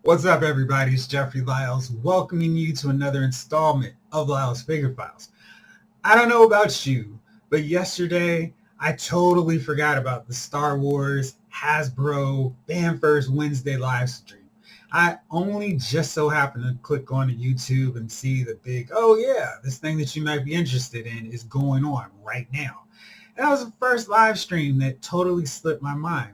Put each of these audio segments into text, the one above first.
What's up, everybody? It's Jeffrey Lyles, welcoming you to another installment of Lyles Figure Files. I don't know about you, but yesterday I totally forgot about the Star Wars Hasbro Fan First Wednesday live stream. I only just so happened to click on YouTube and see the big, oh yeah, this thing that you might be interested in is going on right now. And that was the first live stream that totally slipped my mind.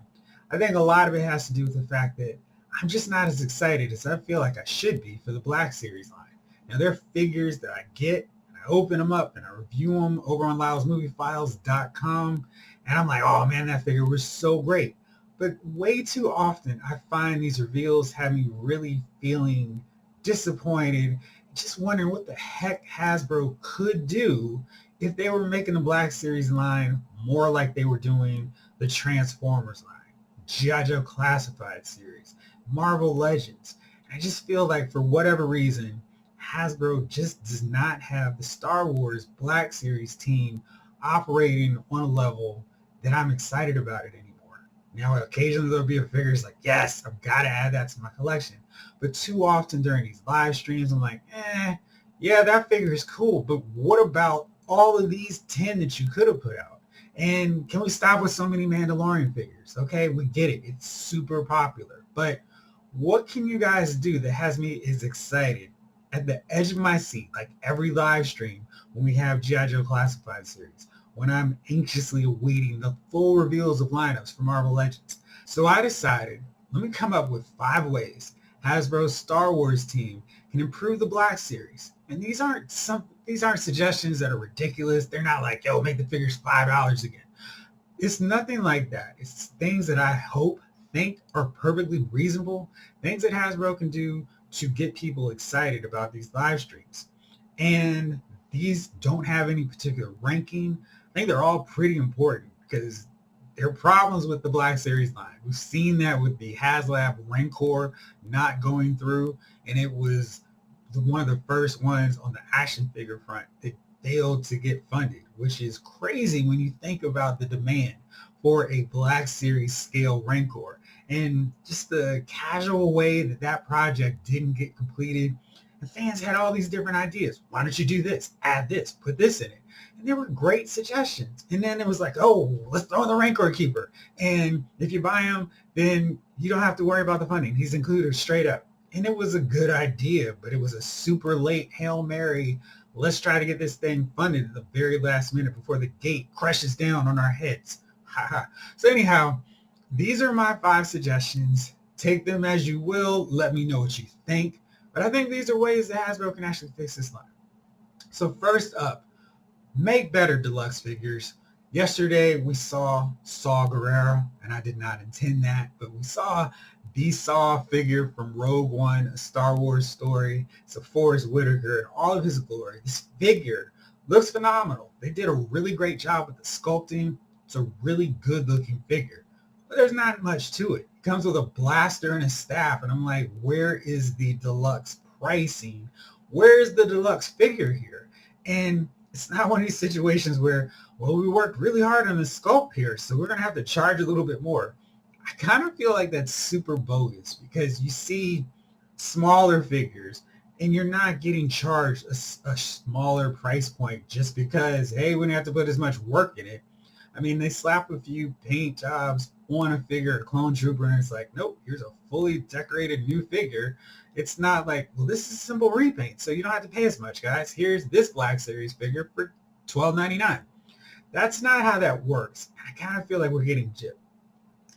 I think a lot of it has to do with the fact that I'm just not as excited as I feel like I should be for the Black Series line. Now, they're figures that I get, and I open them up, and I review them over on LylesMovieFiles.com, and I'm like, oh man, that figure was so great. But way too often, I find these reveals have me really feeling disappointed, just wondering what the heck Hasbro could do if they were making the Black Series line more like they were doing the Transformers line, G.I. Joe Classified series, Marvel Legends. I just feel like for whatever reason, Hasbro just does not have the Star Wars Black Series team operating on a level that I'm excited about it anymore. Now, occasionally there'll be a figure that's like, yes, I've got to add that to my collection. But too often during these live streams, I'm like, yeah, that figure is cool, but what about all of these 10 that you could have put out? And can we stop with so many Mandalorian figures? Okay, we get it. It's super popular. But what can you guys do that has me as excited at the edge of my seat, like every live stream when we have G.I. Joe Classified series, when I'm anxiously awaiting the full reveals of lineups for Marvel Legends? So I decided, let me come up with 5 ways Hasbro's Star Wars team can improve the Black Series. And these aren't suggestions that are ridiculous. They're not like, yo, make the figures $5 again. It's nothing like that. It's things that I think are perfectly reasonable, things that Hasbro can do to get people excited about these live streams. And these don't have any particular ranking. I think they're all pretty important because there are problems with the Black Series line. We've seen that with the HasLab Rancor not going through, and it was one of the first ones on the action figure front that failed to get funded, which is crazy when you think about the demand for a Black Series scale Rancor. And just the casual way that project didn't get completed, the fans had all these different ideas. Why don't you do this? Add this, put this in it. And there were great suggestions. And then it was like, oh, let's throw in the Rancor Keeper. And if you buy him, then you don't have to worry about the funding. He's included straight up. And it was a good idea, but it was a super late Hail Mary. Let's try to get this thing funded at the very last minute before the gate crashes down on our heads. So anyhow, these are my 5 suggestions. Take them as you will. Let me know what you think. But I think these are ways that Hasbro can actually fix this line. So first up, make better deluxe figures. Yesterday, we saw Saw Gerrera, and I did not intend that, but we saw the Saw figure from Rogue One, A Star Wars Story. It's a Forrest Whitaker in all of his glory. This figure looks phenomenal. They did a really great job with the sculpting. It's a really good-looking figure. But there's not much to it. It comes with a blaster and a staff, and I'm like, where is the deluxe pricing? Where's the deluxe figure here? And it's not one of these situations where, well, we worked really hard on the sculpt here, so we're going to have to charge a little bit more. I kind of feel like that's super bogus because you see smaller figures and you're not getting charged a smaller price point just because, hey, we don't have to put as much work in it. I mean, they slap a few paint jobs on a figure, a clone trooper, and it's like, nope, here's a fully decorated new figure. It's not like, well, this is simple repaint, so you don't have to pay as much, guys. Here's this Black Series figure for $12.99. That's not how that works. I kind of feel like we're getting gypped,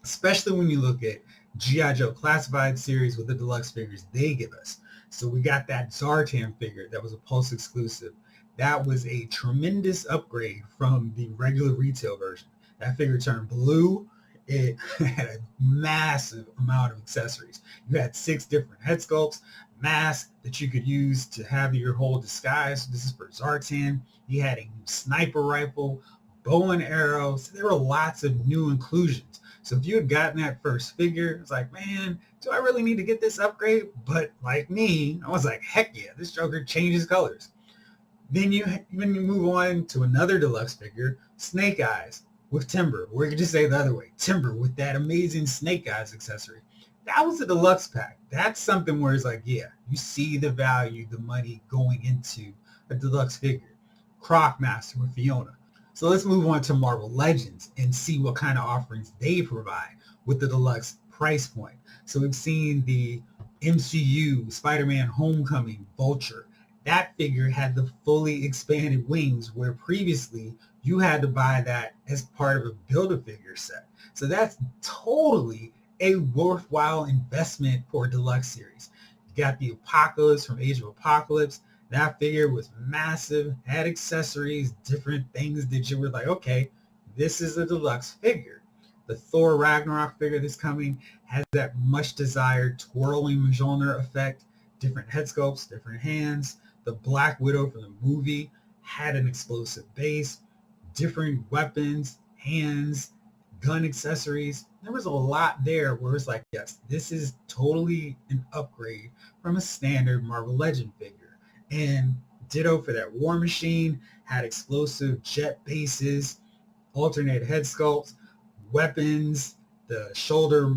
especially when you look at G.I. Joe Classified series with the deluxe figures they give us. So we got that Zartan figure that was a Pulse exclusive. That was a tremendous upgrade from the regular retail version. That figure turned blue. It had a massive amount of accessories. You had 6 different head sculpts, masks that you could use to have your whole disguise. This is for Zartan. You had a new sniper rifle, bow and arrow. So there were lots of new inclusions. So if you had gotten that first figure, it's like, man, do I really need to get this upgrade? But like me, I was like, heck yeah, this Joker changes colors. Then when you move on to another deluxe figure, Snake Eyes with Timber. Or you could just say it the other way, Timber with that amazing Snake Eyes accessory. That was a deluxe pack. That's something where it's like, yeah, you see the value, the money going into a deluxe figure. Croc Master with Fiona. So let's move on to Marvel Legends and see what kind of offerings they provide with the deluxe price point. So we've seen the MCU Spider-Man Homecoming Vulture. That figure had the fully expanded wings where previously you had to buy that as part of a Build-A-Figure set. So that's totally a worthwhile investment for a deluxe series. You got the Apocalypse from Age of Apocalypse. That figure was massive, had accessories, different things that you were like, okay, this is a deluxe figure. The Thor Ragnarok figure that's coming has that much desired twirling Mjolnir effect, different head sculpts, different hands. The Black Widow from the movie had an explosive base, different weapons, hands, gun accessories. There was a lot there where it's like, yes, this is totally an upgrade from a standard Marvel Legend figure. And ditto for that War Machine, had explosive jet bases, alternate head sculpts, weapons, the shoulder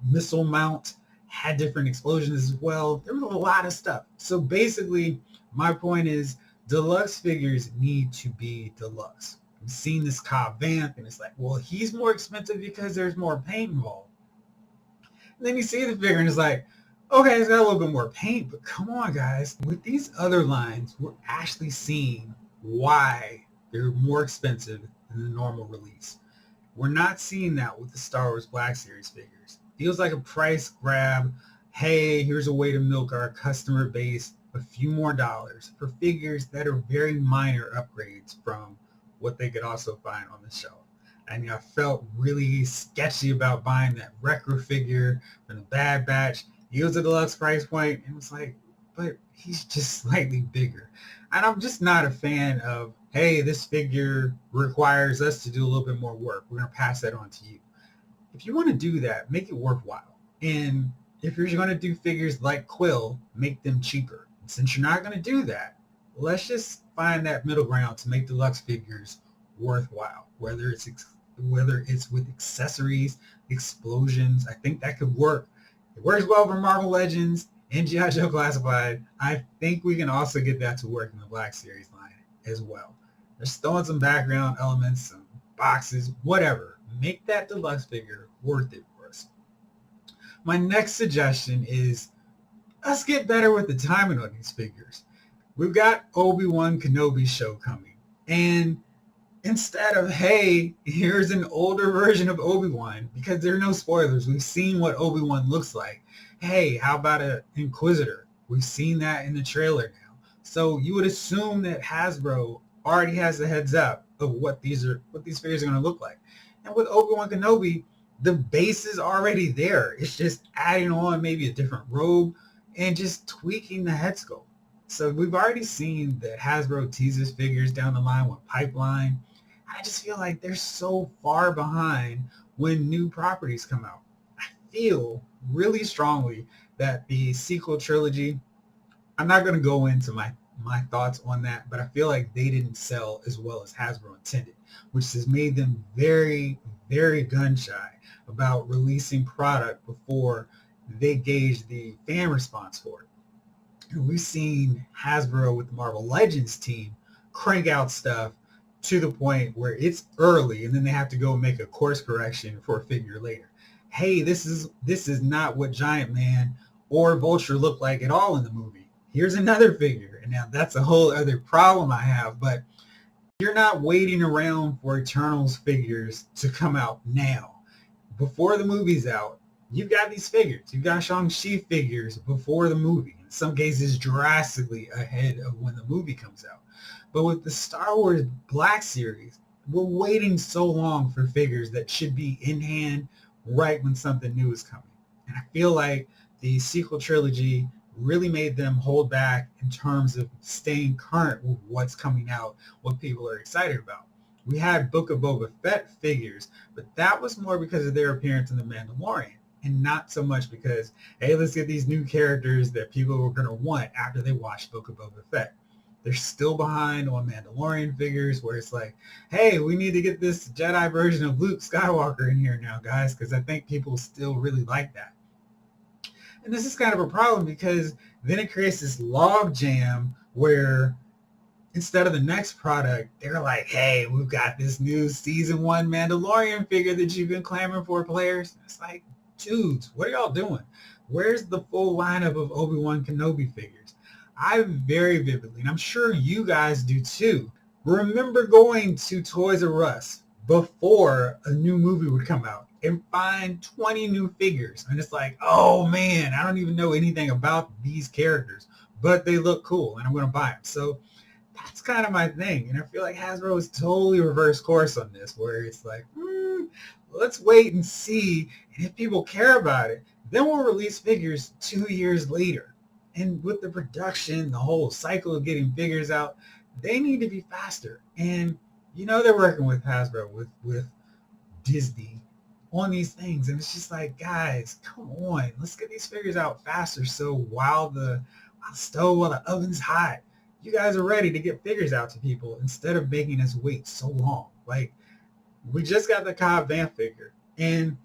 missile mount had different explosions as well. There was a lot of stuff. So basically, my point is deluxe figures need to be deluxe. We've seen this Cobb Vanth, and it's like, well, he's more expensive because there's more paint involved. And then you see the figure, and it's like, okay, it's got a little bit more paint, but come on, guys. With these other lines, we're actually seeing why they're more expensive than the normal release. We're not seeing that with the Star Wars Black Series figures. Feels like a price grab. Hey, here's a way to milk our customer base a few more dollars for figures that are very minor upgrades from what they could also find on the shelf. I mean, I felt really sketchy about buying that Wrecker figure from the Bad Batch. He was a deluxe price point, and it's like, but he's just slightly bigger. And I'm just not a fan of, hey, this figure requires us to do a little bit more work. We're going to pass that on to you. If you want to do that, make it worthwhile. And if you're going to do figures like Quill, make them cheaper. And since you're not going to do that, let's just find that middle ground to make deluxe figures worthwhile, whether it's with accessories, explosions. I think that could work. It works well for Marvel Legends and G.I. Joe Classified. I think we can also get that to work in the Black Series line as well. Just throwing some background elements, some boxes, whatever. Make that deluxe figure worth it for us. My next suggestion is let's get better with the timing on these figures. We've got Obi-Wan Kenobi show coming. And instead of, hey, here's an older version of Obi-Wan, because there are no spoilers. We've seen what Obi-Wan looks like. Hey, how about an Inquisitor? We've seen that in the trailer now. So you would assume that Hasbro already has the heads up of what these figures are going to look like. And with Obi-Wan Kenobi, the base is already there. It's just adding on maybe a different robe and just tweaking the head sculpt. So we've already seen that Hasbro teases figures down the line with Pipeline. I just feel like they're so far behind when new properties come out. I feel really strongly that the sequel trilogy, I'm not going to go into my thoughts on that, but I feel like they didn't sell as well as Hasbro intended, which has made them very, very gun shy about releasing product before they gauge the fan response for it. And we've seen Hasbro with the Marvel Legends team crank out stuff to the point where it's early and then they have to go make a course correction for a figure later. Hey, this is not what Giant Man or Vulture looked like at all in the movie. Here's another figure. And now that's a whole other problem I have, but you're not waiting around for Eternals figures to come out now. Before the movie's out, you've got these figures. You've got Shang-Chi figures before the movie. In some cases, drastically ahead of when the movie comes out. But with the Star Wars Black Series, we're waiting so long for figures that should be in hand right when something new is coming. And I feel like the sequel trilogy really made them hold back in terms of staying current with what's coming out, what people are excited about. We had Book of Boba Fett figures, but that was more because of their appearance in The Mandalorian, and not so much because, hey, let's get these new characters that people were going to want after they watched Book of Boba Fett. They're still behind on Mandalorian figures where it's like, hey, we need to get this Jedi version of Luke Skywalker in here now, guys, because I think people still really like that. And this is kind of a problem because then it creates this log jam where instead of the next product, they're like, hey, we've got this new season 1 Mandalorian figure that you've been clamoring for, players. It's like, dudes, what are y'all doing? Where's the full lineup of Obi-Wan Kenobi figures? I very vividly, and I'm sure you guys do too, remember going to Toys R Us before a new movie would come out and find 20 new figures. And it's like, oh man, I don't even know anything about these characters, but they look cool and I'm going to buy them. So that's kind of my thing. And I feel like Hasbro is totally reverse course on this, where it's like, let's wait and see. And if people care about it, then we'll release figures 2 years later. And with the production, the whole cycle of getting figures out, they need to be faster. And you know they're working with Hasbro, with Disney on these things. And it's just like, guys, come on. Let's get these figures out faster. So while the oven's hot, you guys are ready to get figures out to people instead of making us wait so long. Like, we just got the Cobb Vanth figure, and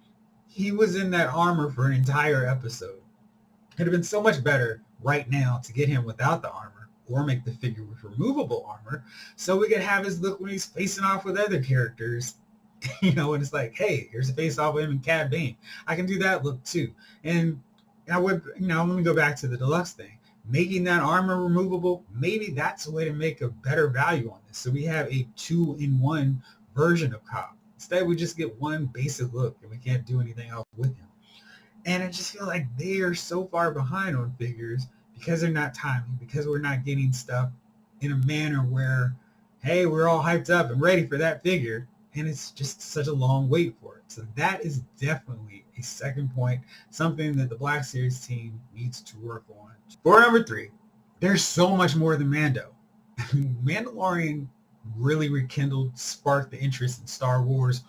he was in that armor for an entire episode. It'd have been so much better right now to get him without the armor or make the figure with removable armor so we could have his look when he's facing off with other characters. You know, and it's like, hey, here's a face off with him and Cad Bane. I can do that look too. And I would, let me go back to the deluxe thing. Making that armor removable, maybe that's a way to make a better value on this. So we have a 2-in-1 version of Cobb. Instead, we just get one basic look and we can't do anything else with him. And I just feel like they are so far behind on figures because they're not timely, because we're not getting stuff in a manner where, hey, we're all hyped up and ready for that figure. And it's just such a long wait for it. So that is definitely a second point, something that the Black Series team needs to work on. For number 3, there's so much more than Mando. Mandalorian really rekindled, sparked the interest in Star Wars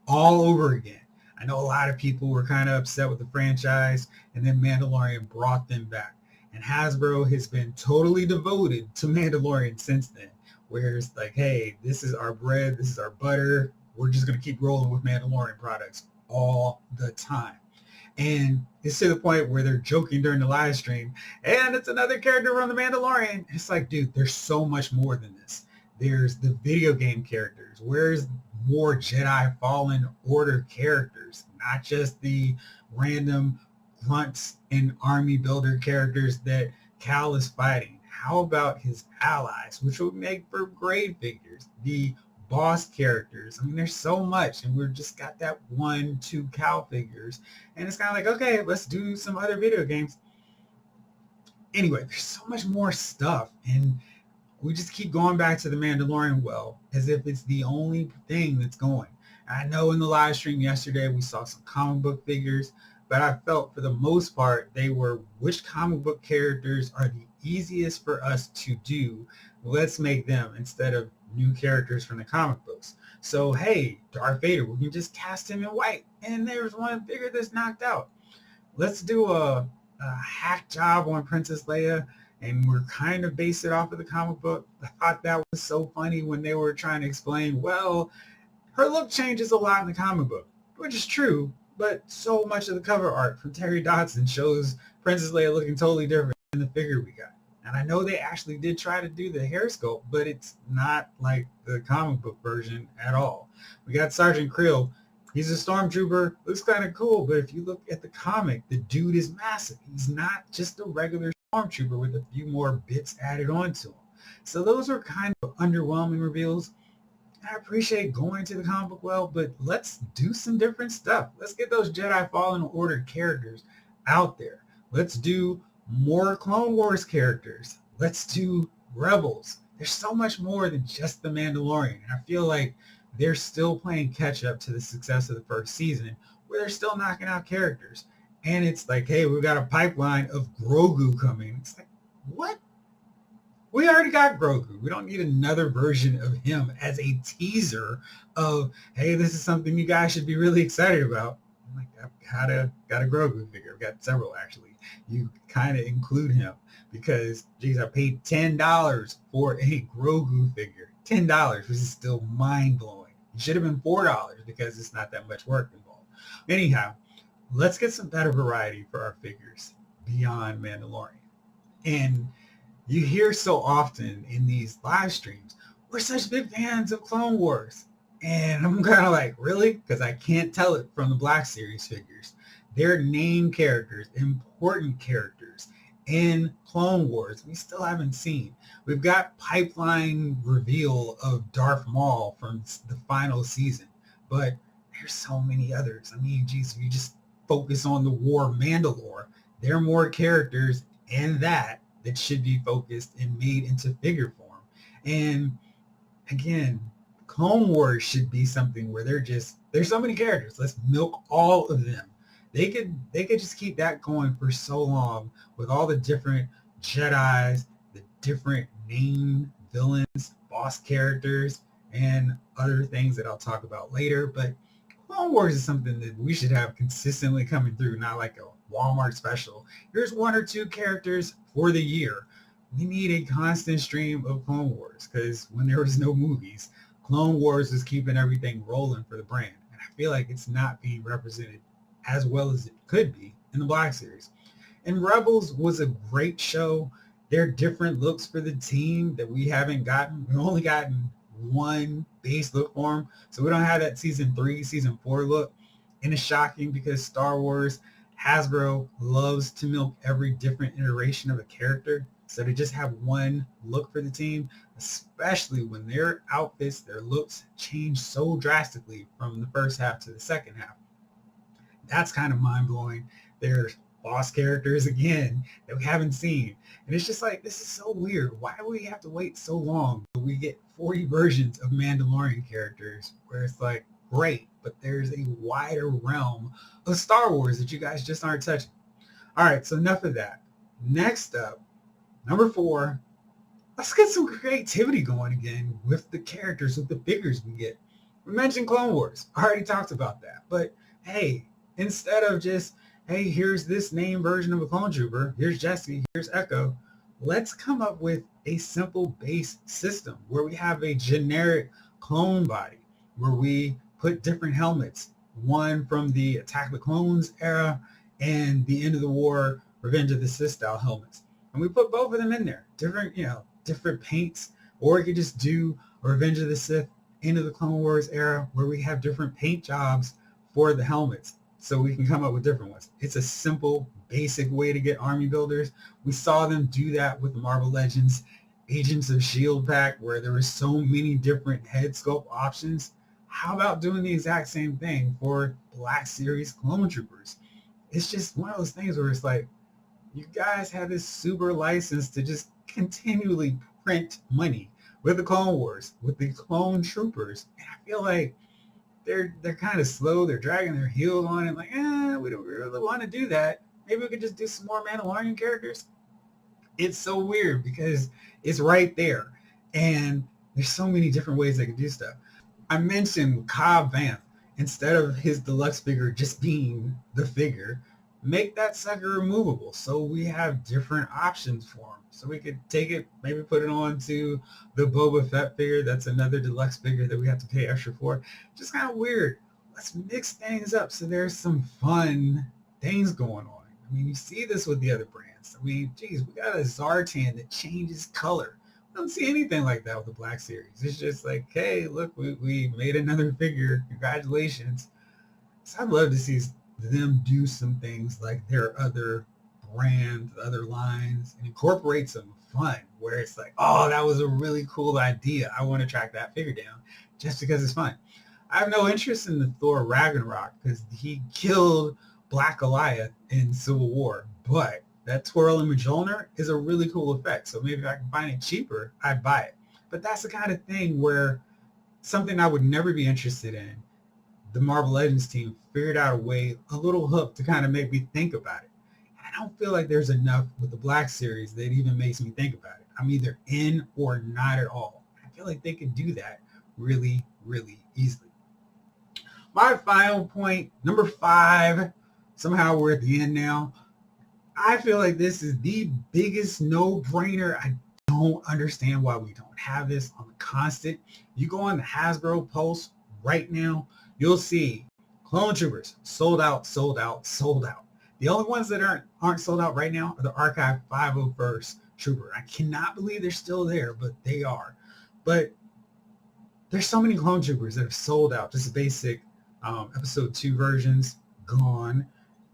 all over again. I know a lot of people were kind of upset with the franchise, and then Mandalorian brought them back. And Hasbro has been totally devoted to Mandalorian since then, where it's like, hey, this is our bread, this is our butter. We're just going to keep rolling with Mandalorian products all the time. And it's to the point where they're joking during the live stream, and it's another character from the Mandalorian. It's like, dude, there's so much more than this. There's the video game characters. Where's more Jedi Fallen Order characters? Not just the random grunts and army builder characters that Cal is fighting. How about his allies, which would make for great figures? The boss characters. I mean, there's so much, and we've just got that 1-2 Cal figures, and it's kind of like, okay, let's do some other video games. Anyway, there's so much more stuff, and we just keep going back to the Mandalorian well, as if it's the only thing that's going. And I know in the live stream yesterday we saw some comic book figures, but I felt for the most part they were, which comic book characters are the easiest for us to do? Let's make them instead of new characters from the comic books. So hey, Darth Vader, we can just cast him in white, and there's one figure that's knocked out. Let's do a hack job on Princess Leia, and we're kind of base it off of the comic book. I thought that was so funny when they were trying to explain, well, her look changes a lot in the comic book, which is true, but so much of the cover art from Terry Dodson shows Princess Leia looking totally different than the figure we got. And I know they actually did try to do the hair sculpt, but it's not like the comic book version at all. We got Sergeant Krill. He's a stormtrooper, looks kind of cool, but if you look at the comic, the dude is massive. He's not just a regular stormtrooper with a few more bits added onto him. So those were kind of underwhelming reveals. I appreciate going to the comic book well, but let's do some different stuff. Let's get those Jedi Fallen Order characters out there. Let's do more Clone Wars characters. Let's do Rebels. There's so much more than just the Mandalorian. And I feel like they're still playing catch up to the success of the first season, where they're still knocking out characters. And it's like, hey, we've got a pipeline of Grogu coming. It's like, what? We already got Grogu. We don't need another version of him as a teaser of, hey, this is something you guys should be really excited about. I'm like, I've got a Grogu figure. I've got several, actually. you kind of include him because, geez, I paid $10 for a Grogu figure. $10, which is still mind-blowing. It should have been $4 because it's not that much work involved. Anyhow, let's get some better variety for our figures beyond Mandalorian. And you hear so often in these live streams, we're such big fans of Clone Wars. And I'm kind of like, really? Because I can't tell it from the Black Series figures. They're named characters, important characters in Clone Wars we still haven't seen. We've got pipeline reveal of Darth Maul from the final season, but there's so many others. I mean, geez, if you just focus on the War of Mandalore, there are more characters in that should be focused and made into figure form. And again, Clone Wars should be something where there's so many characters. Let's milk all of them. They could just keep that going for so long with all the different Jedis, the different named villains, boss characters, and other things that I'll talk about later. But Clone Wars is something that we should have consistently coming through, not like a Walmart special. Here's 1 or 2 characters for the year. We need a constant stream of Clone Wars because when there was no movies, Clone Wars is keeping everything rolling for the brand. And I feel like it's not being represented as well as it could be in the Black Series. And Rebels was a great show. There are different looks for the team that we haven't gotten. We've only gotten one base look for them. So we don't have that season 3, season 4 look. And it's shocking because Star Wars, Hasbro loves to milk every different iteration of a character. So to just have one look for the team, especially when their outfits, their looks change so drastically from the first half to the second half. That's kind of mind-blowing. There's boss characters again that we haven't seen. And it's just like, this is so weird. Why do we have to wait so long? We get 40 versions of Mandalorian characters where it's like, great, but there's a wider realm of Star Wars that you guys just aren't touching. All right, so enough of that. Next up, number 4, let's get some creativity going again with the characters, with the figures we get. We mentioned Clone Wars. I already talked about that. But hey, instead of just, hey, here's this name version of a clone trooper, here's Jesse, here's Echo, let's come up with a simple base system where we have a generic clone body, where we put different helmets, one from the Attack of the Clones era and the End of the War, Revenge of the Sith style helmets. And we put both of them in there, different paints, or we could just do a Revenge of the Sith, End of the Clone Wars era, where we have different paint jobs for the helmets. So we can come up with different ones. It's a simple, basic way to get army builders. We saw them do that with the Marvel Legends Agents of S.H.I.E.L.D. pack, where there were so many different head sculpt options. How about doing the exact same thing for Black Series Clone Troopers? It's just one of those things where it's like, you guys have this super license to just continually print money with the Clone Wars, with the Clone Troopers. And I feel like they're kind of slow. They're dragging their heels on it. Like, we don't really want to do that. Maybe we could just do some more Mandalorian characters. It's so weird because it's right there. And there's so many different ways they can do stuff. I mentioned Cobb Vanth. Instead of his deluxe figure just being the figure, make that sucker removable so we have different options for him. So we could take it, maybe put it on to the Boba Fett figure. That's another deluxe figure that we have to pay extra for. Just kind of weird. Let's mix things up so there's some fun things going on. I mean, you see this with the other brands. I mean, geez, we got a Zartan that changes color. We don't see anything like that with the Black Series. It's just like, hey, look, we made another figure. Congratulations. So I'd love to see them do some things like their other brands, other lines, and incorporate some fun where it's like, oh, that was a really cool idea. I want to track that figure down just because it's fun. I have no interest in the Thor Ragnarok because he killed Black Goliath in Civil War, but that twirling Mjolnir is a really cool effect. So maybe if I can find it cheaper, I'd buy it. But that's the kind of thing where something I would never be interested in, the Marvel Legends team figured out a way, a little hook to kind of make me think about it. And I don't feel like there's enough with the Black Series that even makes me think about it. I'm either in or not at all. I feel like they could do that really, really easily. My final point, number 5, somehow we're at the end now. I feel like this is the biggest no-brainer. I don't understand why we don't have this on the constant. You go on the Hasbro Pulse right now, you'll see Clone Troopers sold out, sold out, sold out. The only ones that aren't sold out right now are the Archive 501st Trooper. I cannot believe they're still there, but they are. But there's so many Clone Troopers that have sold out. Just basic episode 2 versions, gone.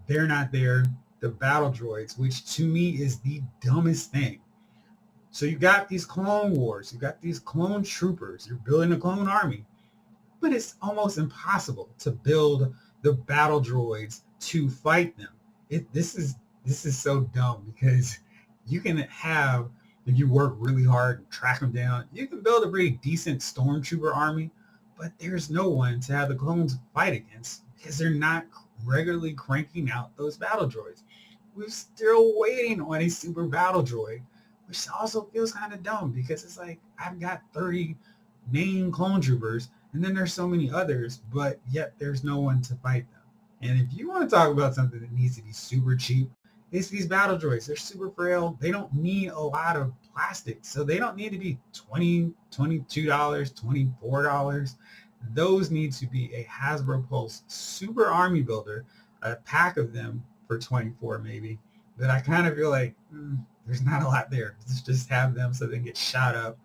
They're not there. The battle droids, which to me is the dumbest thing. So you got these Clone Wars, you got these Clone Troopers, you're building a clone army, but it's almost impossible to build the battle droids to fight them. This is so dumb, because you can have, if you work really hard and track them down, you can build a pretty decent stormtrooper army, but there's no one to have the clones fight against because they're not regularly cranking out those battle droids. We're still waiting on a super battle droid, which also feels kind of dumb, because it's like, I've got 30 main clone troopers and then there's so many others, but yet there's no one to fight them. And if you want to talk about something that needs to be super cheap, it's these battle droids. They're super frail. They don't need a lot of plastic, so they don't need to be $20, $22, $24. Those need to be a Hasbro Pulse Super Army Builder, a pack of them for $24 maybe. But I kind of feel like there's not a lot there. Let's just have them so they get shot up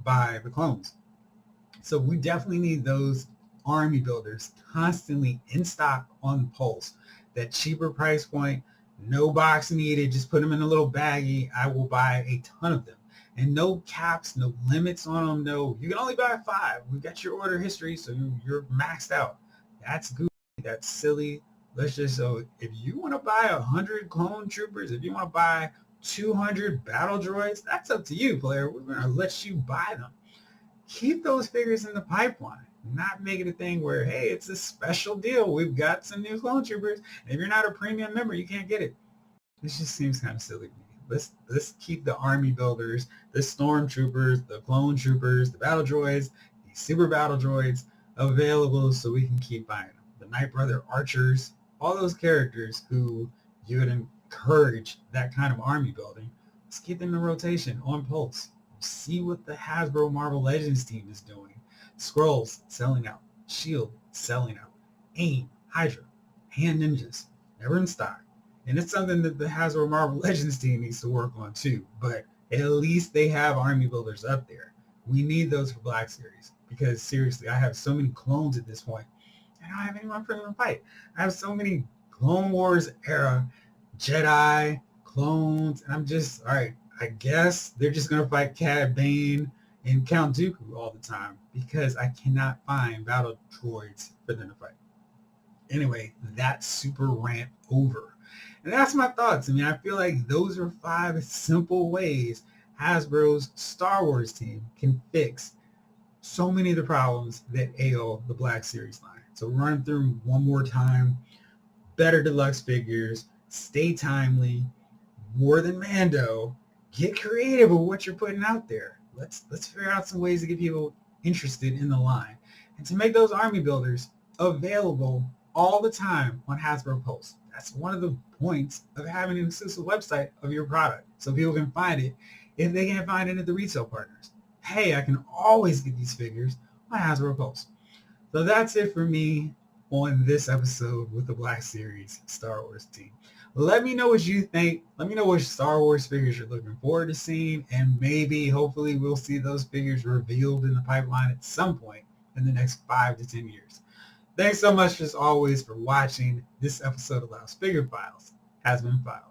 by the clones. So we definitely need those army builders constantly in stock on Pulse. That cheaper price point, no box needed, just put them in a little baggie. I will buy a ton of them. And no caps, no limits on them. No, you can only buy 5. We've got your order history, so you're maxed out. That's goofy. That's silly. Let's just, so if you want to buy 100 clone troopers, if you want to buy 200 battle droids, that's up to you, player. We're going to let you buy them. Keep those figures in the pipeline. Not make it a thing where, hey, it's a special deal. We've got some new clone troopers. And if you're not a premium member, you can't get it. This just seems kind of silly to me. Let's keep the army builders, the stormtroopers, the clone troopers, the battle droids, the super battle droids available so we can keep buying them. The Night Brother archers, all those characters who you would encourage that kind of army building. Let's keep them in rotation on Pulse. See what the Hasbro Marvel Legends team is doing. Scrolls selling out. Shield selling out. AIM, Hydra, Hand Ninjas, never in stock. And it's something that the Hasbro Marvel Legends team needs to work on too. But at least they have army builders up there. We need those for Black Series, because seriously, I have so many clones at this point. I don't have anyone for them to fight. I have so many Clone Wars era Jedi clones, and I'm just, all right, I guess they're just going to fight Cad Bane and Count Dooku all the time, because I cannot find battle droids for them to fight. Anyway, that's super rant over. And that's my thoughts. I mean, I feel like those are 5 simple ways Hasbro's Star Wars team can fix so many of the problems that ail the Black Series line. So run through them one more time. Better deluxe figures, stay timely, more than Mando. Get creative with what you're putting out there. Let's figure out some ways to get people interested in the line, and to make those army builders available all the time on Hasbro Pulse. That's one of the points of having an exclusive website of your product, so people can find it if they can't find it at the retail partners. Hey, I can always get these figures on Hasbro Pulse. So that's it for me on this episode with the Black Series Star Wars team. Let me know what you think. Let me know which Star Wars figures you're looking forward to seeing, and maybe, hopefully, we'll see those figures revealed in the pipeline at some point in the next 5 to 10 years. Thanks so much, as always, for watching. This episode of Loud's Figure Files has been filed.